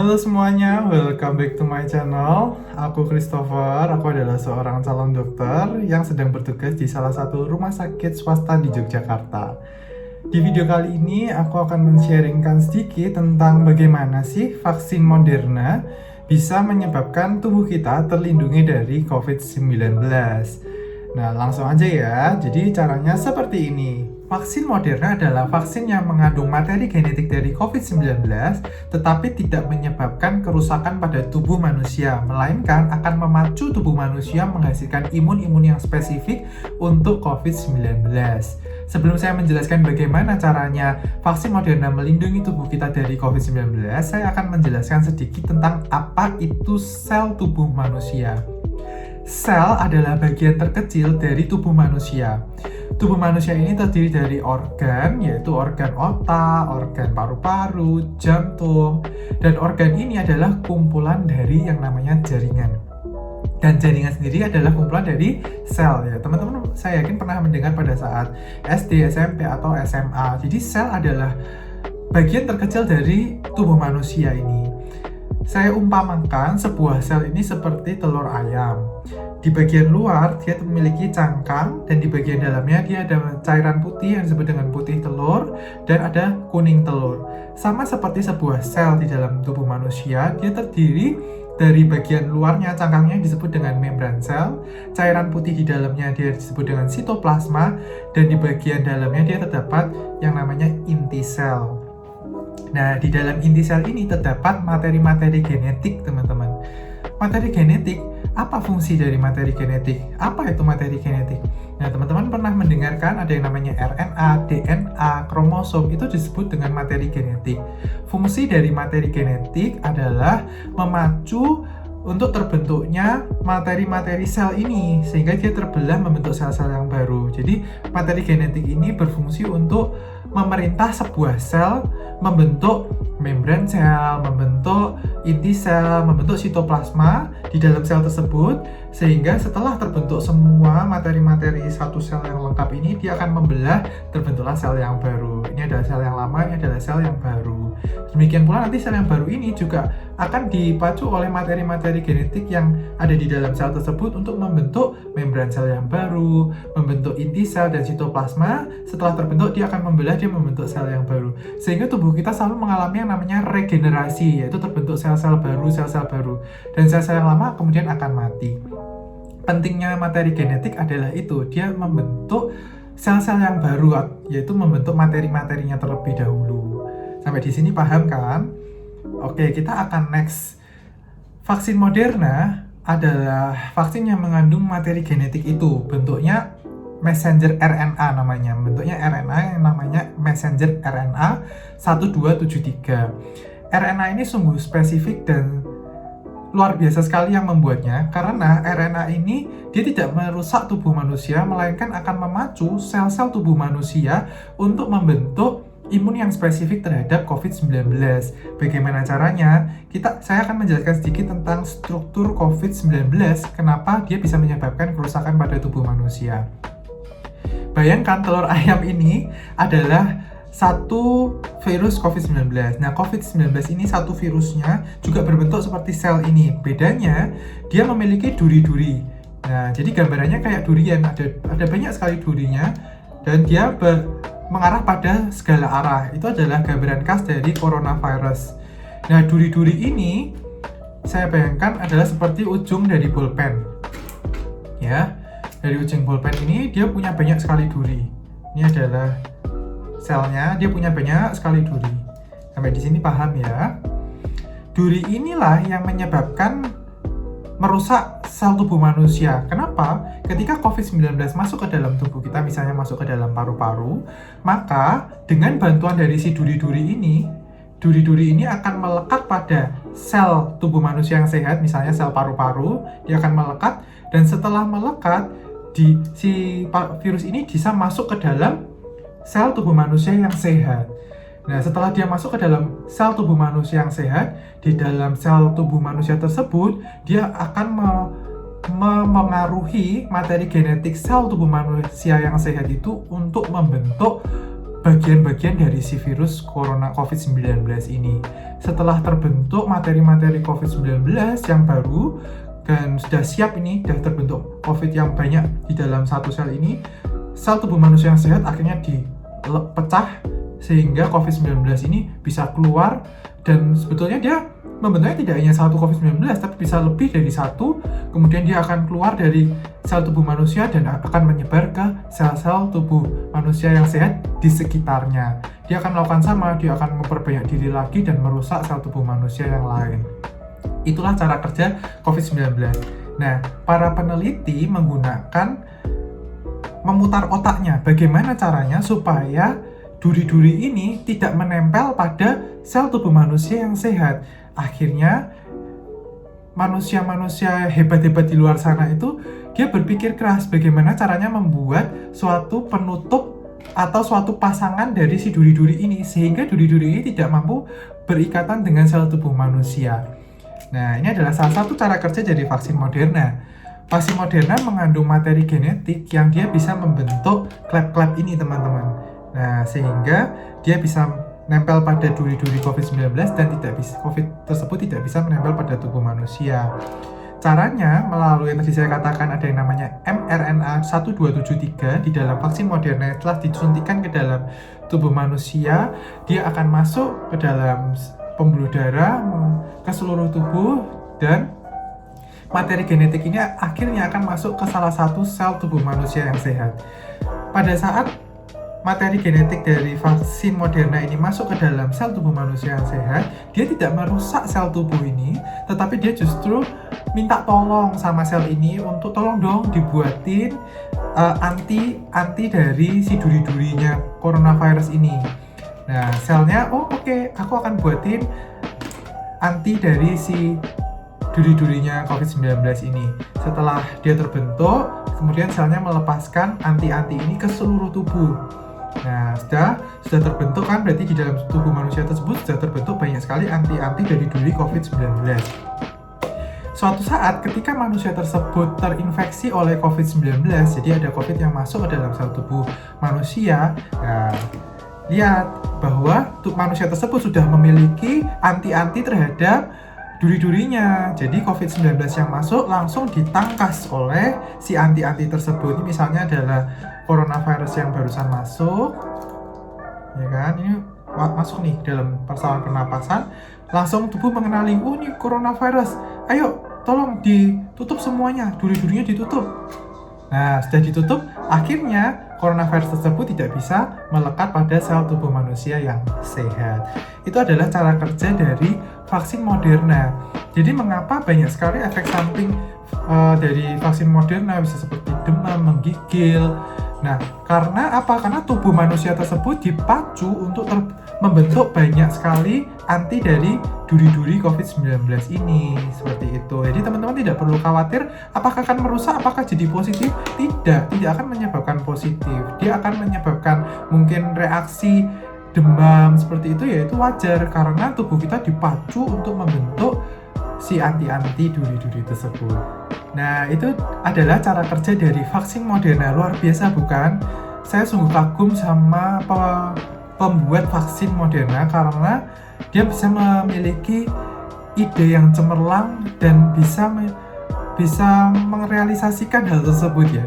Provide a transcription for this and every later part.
Halo semuanya, welcome back to my channel. Aku Christopher, aku adalah seorang calon dokter yang sedang bertugas di salah satu rumah sakit swasta di Yogyakarta. Di video kali ini, aku akan men-sharingkan sedikit tentang bagaimana sih vaksin Moderna bisa menyebabkan tubuh kita terlindungi dari COVID-19. Nah, langsung aja ya. Jadi caranya seperti ini. Vaksin Moderna adalah vaksin yang mengandung materi genetik dari COVID-19, tetapi tidak menyebabkan kerusakan pada tubuh manusia, melainkan akan memacu tubuh manusia menghasilkan imun-imun yang spesifik untuk COVID-19. Sebelum saya menjelaskan bagaimana caranya vaksin Moderna melindungi tubuh kita dari COVID-19, saya akan menjelaskan sedikit tentang apa itu sel tubuh manusia. Sel adalah bagian terkecil dari tubuh manusia. Tubuh manusia ini terdiri dari organ, yaitu organ otak, organ paru-paru, jantung, dan organ ini adalah kumpulan dari yang namanya jaringan. Dan jaringan sendiri adalah kumpulan dari sel ya. Teman-teman, saya yakin pernah mendengar pada saat SD, SMP, atau SMA. Jadi sel adalah bagian terkecil dari tubuh manusia ini. Saya umpamakan sebuah sel ini seperti telur ayam. Di bagian luar dia memiliki cangkang dan di bagian dalamnya dia ada cairan putih yang disebut dengan putih telur dan ada kuning telur. Sama seperti sebuah sel di dalam tubuh manusia, dia terdiri dari bagian luarnya cangkangnya disebut dengan membran sel, cairan putih di dalamnya dia disebut dengan sitoplasma, dan di bagian dalamnya dia terdapat yang namanya inti sel. Nah, di dalam inti sel ini terdapat materi-materi genetik, teman-teman. Materi genetik, apa fungsi dari materi genetik? Apa itu materi genetik? Nah, teman-teman pernah mendengarkan ada yang namanya RNA, DNA, kromosom, itu disebut dengan materi genetik. Fungsi dari materi genetik adalah memacu untuk terbentuknya materi-materi sel ini, sehingga dia terbelah membentuk sel-sel yang baru. Jadi, materi genetik ini berfungsi untuk memerintah sebuah sel membentuk membran sel, membentuk inti sel, membentuk sitoplasma di dalam sel tersebut, sehingga setelah terbentuk semua materi-materi satu sel yang lengkap ini, dia akan membelah, terbentuklah sel yang baru. Ini adalah sel yang lama, ini adalah sel yang baru. Demikian pula nanti sel yang baru ini juga akan dipacu oleh materi-materi genetik yang ada di dalam sel tersebut untuk membentuk membran sel yang baru, membentuk inti sel dan sitoplasma. Setelah terbentuk, dia akan membelah, dia membentuk sel yang baru. Sehingga tubuh kita selalu mengalami yang namanya regenerasi, yaitu terbentuk sel-sel baru, sel-sel baru. Dan sel-sel yang lama kemudian akan mati. Pentingnya materi genetik adalah itu, dia membentuk sel-sel yang baru, yaitu membentuk materi-materinya terlebih dahulu. Sampai di sini paham kan? Oke, kita akan next. Vaksin Moderna adalah vaksin yang mengandung materi genetik itu. Bentuknya messenger RNA namanya. Bentuknya RNA yang namanya messenger RNA 1273. RNA ini sungguh spesifik dan luar biasa sekali yang membuatnya, karena RNA ini dia tidak merusak tubuh manusia, melainkan akan memacu sel-sel tubuh manusia untuk membentuk imun yang spesifik terhadap COVID-19. Bagaimana caranya? Saya akan menjelaskan sedikit tentang struktur COVID-19, kenapa dia bisa menyebabkan kerusakan pada tubuh manusia. Bayangkan telur ayam ini adalah satu virus COVID-19. Nah, COVID-19 ini satu virusnya juga berbentuk seperti sel ini. Bedanya, dia memiliki duri-duri. Nah, jadi gambarannya kayak durian, ada banyak sekali durinya, dan dia mengarah pada segala arah. Itu adalah gambaran khas dari coronavirus. Nah, duri-duri ini saya bayangkan adalah seperti ujung dari bolpen. Ya, dari ujung bolpen ini dia punya banyak sekali duri. Ini adalah selnya, dia punya banyak sekali duri. Sampai di sini paham ya? Duri inilah yang menyebabkan merusak sel tubuh manusia. Kenapa? Ketika COVID-19 masuk ke dalam tubuh kita, misalnya masuk ke dalam paru-paru, maka dengan bantuan dari si duri-duri ini akan melekat pada sel tubuh manusia yang sehat, misalnya sel paru-paru, dia akan melekat, dan setelah melekat, si virus ini bisa masuk ke dalam sel tubuh manusia yang sehat. Nah, setelah dia masuk ke dalam sel tubuh manusia yang sehat, di dalam sel tubuh manusia tersebut, dia akan memengaruhi materi genetik sel tubuh manusia yang sehat itu untuk membentuk bagian-bagian dari si virus corona COVID-19 ini. Setelah terbentuk materi-materi COVID-19 yang baru dan sudah siap ini, sudah terbentuk COVID yang banyak di dalam satu sel ini, sel tubuh manusia yang sehat akhirnya dipecah sehingga COVID-19 ini bisa keluar, dan sebetulnya dia membentuknya tidak hanya satu COVID-19 tapi bisa lebih dari satu. Kemudian dia akan keluar dari sel tubuh manusia dan akan menyebar ke sel-sel tubuh manusia yang sehat di sekitarnya. Dia akan melakukan sama, dia akan memperbanyak diri lagi dan merusak sel tubuh manusia yang lain. Itulah cara kerja COVID-19. Nah, para peneliti memutar otaknya bagaimana caranya supaya duri-duri ini tidak menempel pada sel tubuh manusia yang sehat. Akhirnya manusia-manusia hebat-hebat di luar sana itu dia berpikir keras bagaimana caranya membuat suatu penutup atau suatu pasangan dari si duri-duri ini sehingga duri-duri ini tidak mampu berikatan dengan sel tubuh manusia. Nah, ini adalah salah satu cara kerja dari vaksin Moderna. Vaksin Moderna mengandung materi genetik yang dia bisa membentuk klep-klep ini, teman-teman. Nah, sehingga dia bisa nempel pada duri-duri COVID-19 dan COVID tersebut tidak bisa menempel pada tubuh manusia. Caranya melalui yang tadi saya katakan ada yang namanya mRNA 1273 di dalam vaksin Moderna telah disuntikan ke dalam tubuh manusia. Dia akan masuk ke dalam pembuluh darah ke seluruh tubuh dan materi genetik ini akhirnya akan masuk ke salah satu sel tubuh manusia yang sehat. Pada saat materi genetik dari vaksin Moderna ini masuk ke dalam sel tubuh manusia yang sehat, dia tidak merusak sel tubuh ini, tetapi dia justru minta tolong sama sel ini untuk tolong dong dibuatin anti dari si duri-durinya coronavirus ini. Nah, selnya, oke, aku akan buatin anti dari si duri-durinya COVID-19 ini. Setelah dia terbentuk, kemudian selnya melepaskan anti-anti ini ke seluruh tubuh. Nah, sudah terbentuk kan, berarti di dalam tubuh manusia tersebut sudah terbentuk banyak sekali anti-anti dari duri COVID-19. Suatu saat ketika manusia tersebut terinfeksi oleh COVID-19, jadi ada COVID yang masuk ke dalam sel tubuh manusia, lihat bahwa manusia tersebut sudah memiliki anti-anti terhadap duri-durinya. Jadi COVID-19 yang masuk langsung ditangkas oleh si anti-anti tersebut. Ini misalnya adalah coronavirus yang barusan masuk, ya kan? Ini masuk nih dalam saluran pernapasan, langsung tubuh mengenali, ini coronavirus. Ayo, tolong ditutup semuanya, duri-durinya ditutup. Nah, sudah ditutup, akhirnya coronavirus tersebut tidak bisa melekat pada sel tubuh manusia yang sehat. Itu adalah cara kerja dari vaksin Moderna. Jadi mengapa banyak sekali efek samping dari vaksin Moderna, bisa seperti demam, menggigil. Nah, karena apa? Karena tubuh manusia tersebut dipacu untuk membentuk banyak sekali anti dari duri-duri COVID-19 ini. Seperti itu. Jadi teman-teman tidak perlu khawatir apakah akan merusak, apakah jadi positif. Tidak akan menyebabkan positif. Dia akan menyebabkan mungkin reaksi demam seperti itu, yaitu wajar karena tubuh kita dipacu untuk membentuk si anti-anti duri-duri tersebut. Nah, itu adalah cara kerja dari vaksin Moderna. Luar biasa bukan? Saya sungguh kagum sama pembuat vaksin Moderna karena dia bisa memiliki ide yang cemerlang dan bisa merealisasikan hal tersebut ya.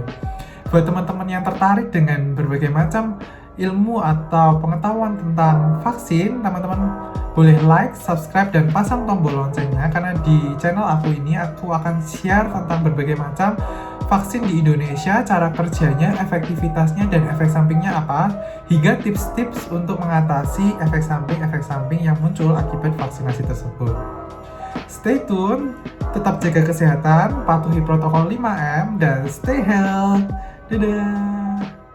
Buat teman-teman yang tertarik dengan berbagai macam ilmu atau pengetahuan tentang vaksin, teman-teman boleh like, subscribe, dan pasang tombol loncengnya karena di channel aku ini aku akan share tentang berbagai macam vaksin di Indonesia, cara kerjanya, efektivitasnya, dan efek sampingnya apa, hingga tips-tips untuk mengatasi efek samping yang muncul akibat vaksinasi tersebut. Stay tune, tetap jaga kesehatan, patuhi protokol 5M, dan stay healthy. Dadah!